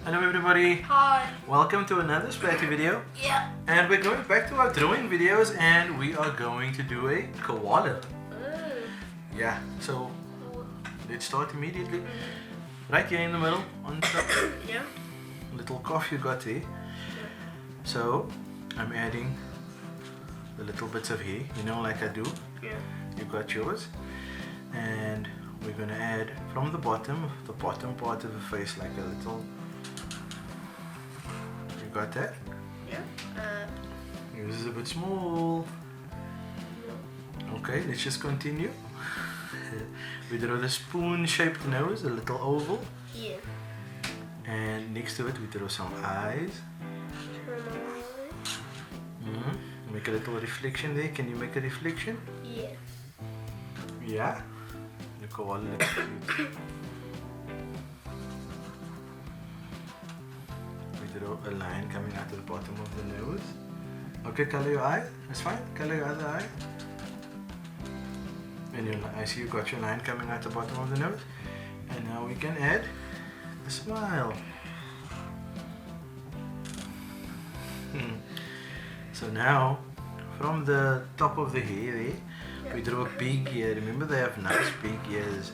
Hello everybody. Hi. Welcome to another Splatty video. Yeah. And we're going back to our drawing videos and we are going to do a koala. Yeah, so let's start immediately. Right here in the middle on top. Yeah. Little cough you got there. So I'm adding the little bits of hair, you know, like I do. Yeah. You got yours. And we're gonna add from the bottom part of the face, like a little. You got that? Yeah. Yours is a bit small. Okay, let's just continue. We draw the spoon-shaped nose, a little oval. Yeah. And next to it we draw some eyes. Make a little reflection there. Can you make a reflection? Yeah. Yeah? The koala looks cute. We draw a line coming out of the bottom of the nose. Okay, color your eye. That's fine. Color your other eye. And I see you got your line coming out the bottom of the nose. And now we can add a smile. So now, from the top of the hair there, we draw a big ear. Remember they have nice big ears.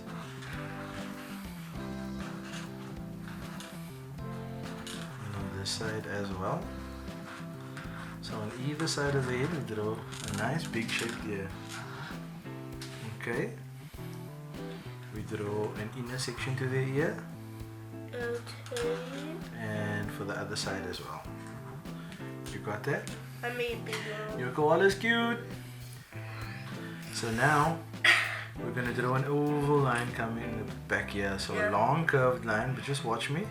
And on this side as well. So on either side of the head we draw a nice big shaped ear. Okay. We draw an inner section to the ear. Okay. And for the other side as well. You got that? I made bigger. Your koala is cute. So now we're gonna draw an oval line coming back here. So a long curved line, but just watch me.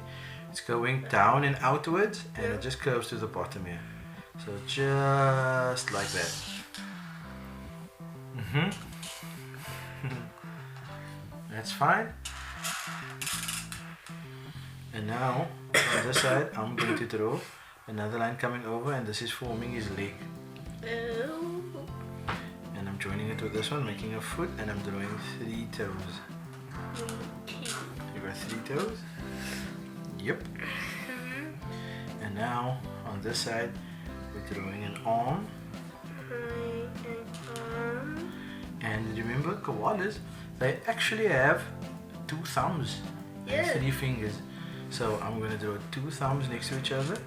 It's going down and outwards, and it just curves to the bottom here. So just like that. That's fine. And now on this side, I'm going to draw another line coming over, and this is forming his leg. And I'm joining it with this one, making a foot, and I'm drawing 3 toes. You got 3 toes? Yep. And now on this side, we're drawing an arm. And remember, koalas, they actually have 2 thumbs and 3 fingers. So I'm going to draw 2 thumbs next to each other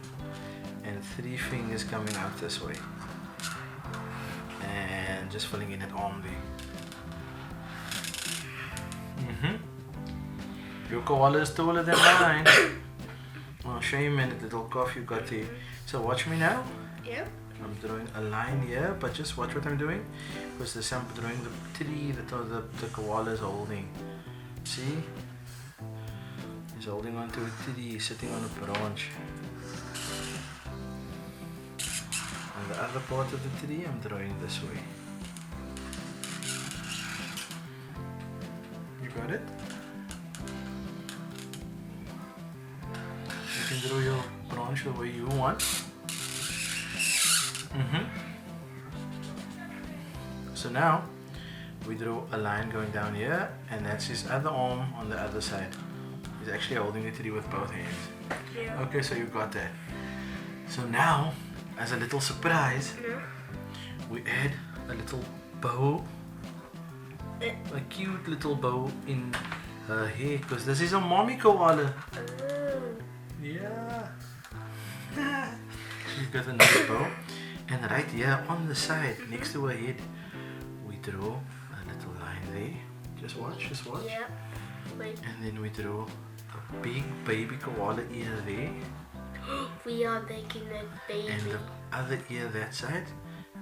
and 3 fingers coming out this way. And just filling in an arm there. Your koala is taller than mine. Oh, shame and little cough you got there. So watch me now. Yeah. I'm drawing a line here, but just watch what I'm doing, because this I'm drawing the tree that the koala is holding. See? He's holding onto a tree, sitting on a branch. And the other part of the tree I'm drawing this way. You got it? You can draw your branch the way you want. So now we draw a line going down here, and that's his other arm on the other side. He's actually holding the tree with both hands. Yeah. Okay, so you got that. So now, as a little surprise, we add a little bow, a cute little bow in her hair, because this is a mommy koala. Yeah. She's got a nice bow. And right here on the side, next to her head, we draw a little line there. Just watch, just watch. Yeah. Wait. And then we draw a big baby koala ear there. We are making a baby. And the other ear that side,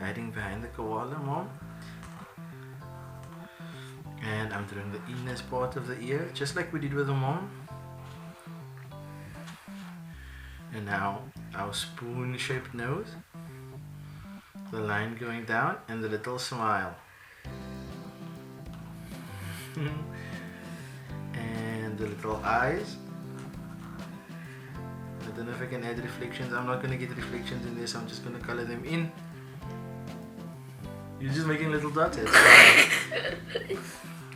hiding behind the koala, Mom. And I'm drawing the inner part of the ear, just like we did with the mom. And now our spoon-shaped nose. The line going down and the little smile. And the little eyes. I don't know if I can add reflections. I'm not going to get reflections in this. I'm just going to color them in. You're just making little dots.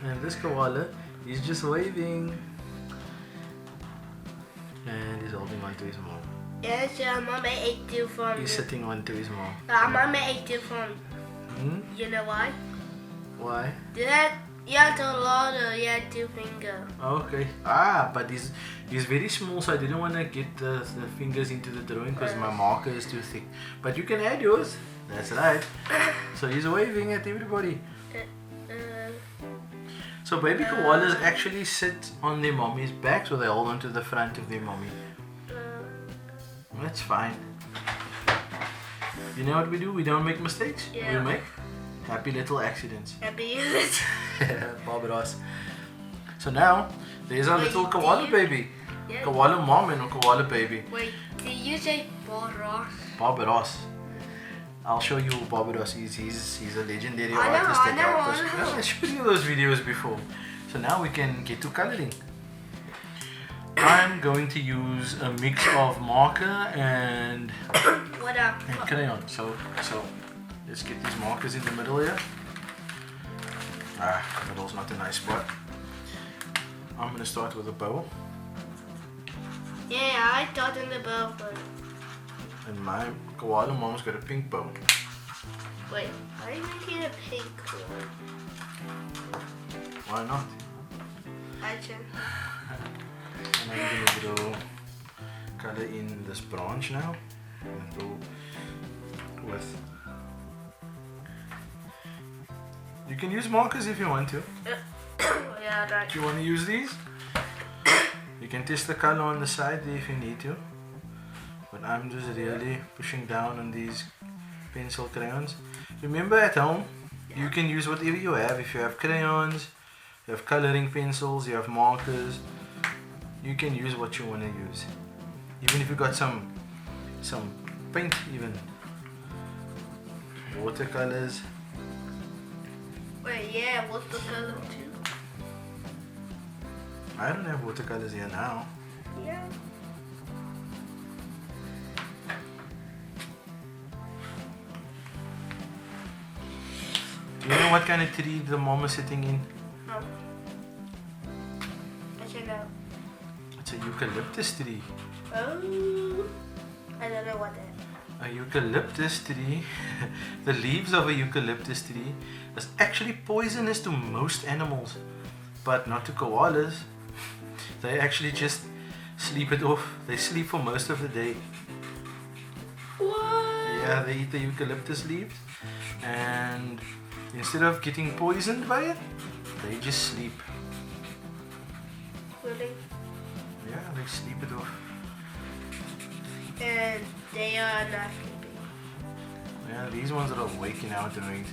And this koala He's just waving. And he's holding on to his mom. Yes, Mama ate two from. He's sitting on to his mom. Mama ate two from. Hmm? You know why? Why? You have to load you have two fingers. Okay. But he's very small, so I didn't want to get the fingers into the drawing because my marker is too thick. But you can add yours. That's right. So he's waving at everybody. So baby koalas actually sit on their mommy's back, so they hold on to the front of their mommy. That's fine. You know what we do? We don't make mistakes. Yeah. We make happy little accidents. Happy. Barbados. So now, there's our Wait, little do koala you- baby. Yeah. Koala mom and a koala baby. Wait, did you say Boros? Barbados. I'll show you who Barbados is. He's a legendary I know, artist. I know, helped us. I know. Well, I showed you those videos before. So now we can get to coloring. I'm going to use a mix of marker and What up? crayon. So let's get these markers in the middle here. The middle's not a nice spot. I'm gonna start with a bow, Yeah, I thought in the bow first. and my koala mom's got a pink bow. Wait, why are you making a pink one? Why not? Action. And I'm gonna draw color in this branch now. And go with. You can use markers if you want to. Yeah, right. Do you want to use these? You can test the color on the side there if you need to. But I'm just really pushing down on these pencil crayons. Remember at home, you can use whatever you have. If you have crayons, you have coloring pencils, you have markers, you can use what you want to use. Even if you got some paint, even watercolors. Wait, yeah, what's the color too? I don't have watercolors here now. Yeah. Do you know what kind of tree the mom is sitting in? No. I should know. It's a eucalyptus tree. Oh. I don't know what that. A eucalyptus tree, the leaves of a eucalyptus tree is actually poisonous to most animals, but not to koalas. They actually just sleep it off. They sleep for most of the day. What? Yeah, they eat the eucalyptus leaves, and instead of getting poisoned by it, they just sleep. Really? Yeah, they sleep it off. And they are not sleeping. Yeah, these ones are awake in our drawings.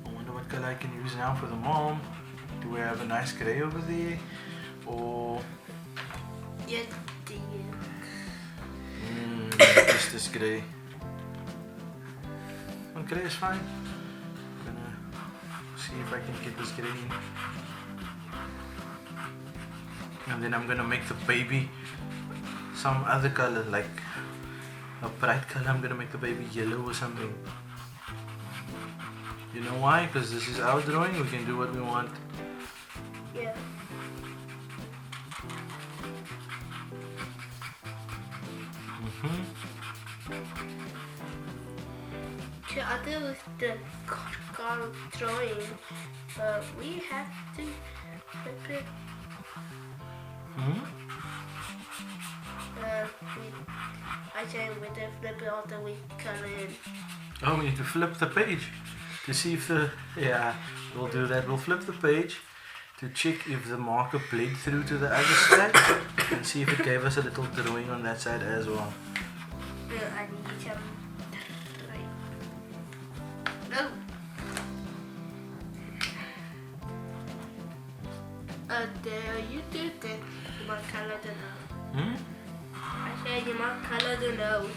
I wonder what color I can use now for the mom. Do we have a nice gray over there? Or Yes, dear. just this gray? Well, gray is fine. I'm gonna see if I can get this gray in. And then I'm gonna make the baby some other color, like a bright color. I'm gonna make the baby yellow or something. You know why? Because this is our drawing. We can do what we want. Yeah. To other with the car drawing, we have to flip it. I say with the flip it after we come in. Oh, we need to flip the page to see if the... Yeah, we'll do that. We'll flip the page to check if the marker bled through to the other side and see if it gave us a little drawing on that side as well. I need some. No. There you did that. You might color the nose. I said you might color the nose.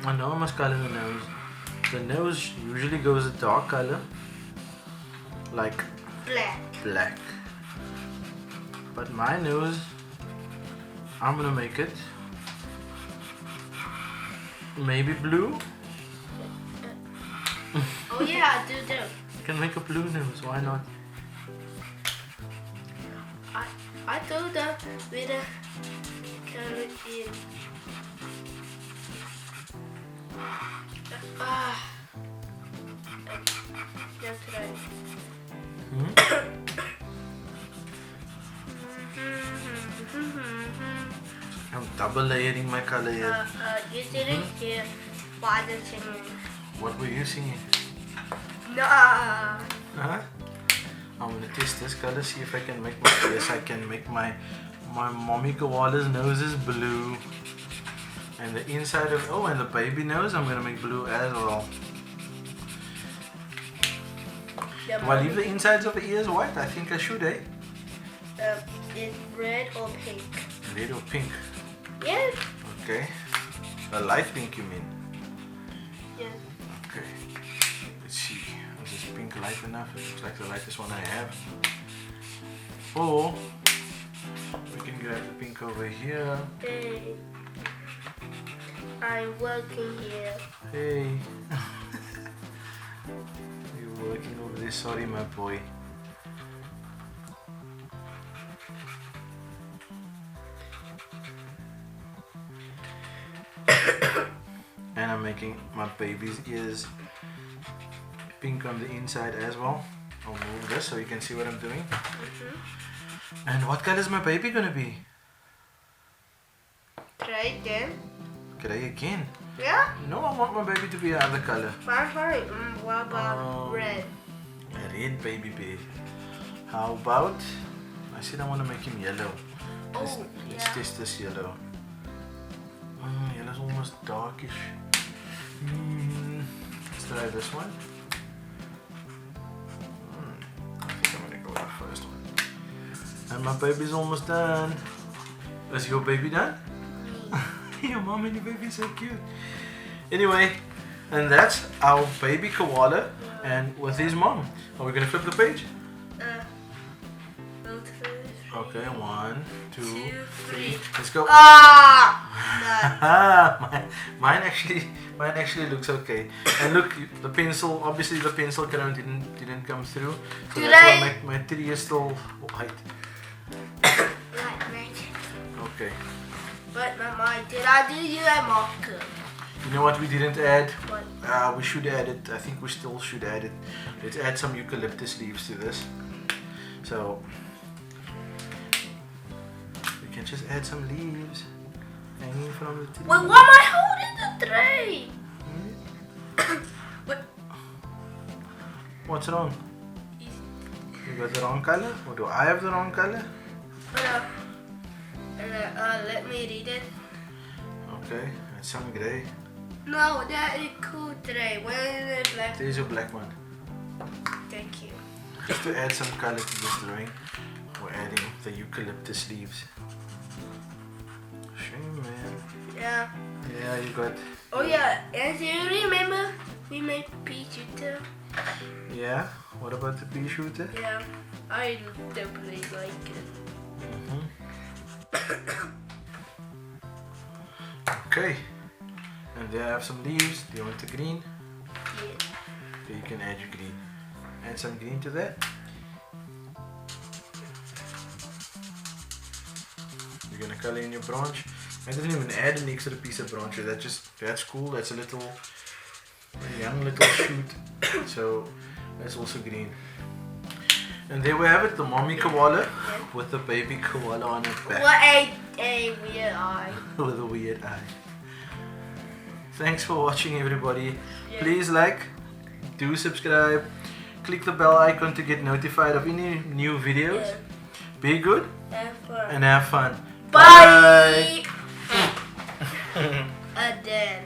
I know I must color the nose. The nose usually goes a dark color, like Black. But my nose, I'm gonna make it maybe blue. Oh yeah, I do them. You can make a blue nose, why not? I do them with a color in. That's right. I'm double layering my color here. You didn't hear what I'm singing. What were you singing? Nah. Huh? I'm gonna test this color, see if I can make my, yes, I can make my mommy koala's nose is blue. And the inside of, oh, and the baby nose I'm gonna make blue as well. Do I leave the insides of the ears white? I think I should, eh? It's red or pink? Red or pink? Yes. Okay. A light pink, you mean? Yes. Okay. Let's see. Is this pink light enough? It looks like the lightest one I have. Or we can grab the pink over here. Hey. I'm working here. Hey. You're working over there. Sorry, my boy. And I'm making my baby's ears pink on the inside as well. I'll move this so you can see what I'm doing. And what color is my baby gonna be? Try again. Grey again? Yeah? No, I want my baby to be another color. Fine. What about red? A red baby bear. How about, I said I want to make him yellow. Let's Yeah. test this yellow. Yellow's almost darkish. Let's try this one. I think I'm gonna go with the first one. And my baby's almost done. Is your baby done? Your mom and your baby are so cute. Anyway, and that's our baby koala and with his mom. Are we gonna flip the page? Okay, 1, 2, 3. Let's go. Mine actually looks okay. And look, the pencil. Obviously, the pencil crayon didn't come through. So that's why my tree is still white. Okay. But Mama, did I do you a marker? You know what we didn't add? What? We should add it. I think we still should add it. Let's add some eucalyptus leaves to this. So we can just add some leaves hanging from the tree. Wait, why am I holding the tray? What? What's wrong? You got the wrong color? Or do I have the wrong color? Let me read it. Okay, it's some grey. No, that is cool tray. Where is it black? There's a black one. Thank you. Just to add some color to this drawing, we're adding the eucalyptus leaves. Shame, man. Yeah. Yeah, you got. Oh yeah, and do you remember we made pea shooter? Yeah. What about the pea shooter? Yeah, I definitely like it. Okay. And there I have some leaves. Do you want the green? Yeah. Okay, you can add your green. Add some green to that. You're gonna color in your branch. I didn't even add an extra piece of branch. That's cool. That's a young little shoot. So that's also green. And there we have it, the mommy koala with the baby koala on its back. What a weird eye. With a weird eye. Thanks for watching, everybody. Yeah. Please like, do subscribe, click the bell icon to get notified of any new videos. Yeah. Be good Have fun. and have fun. Bye. Then.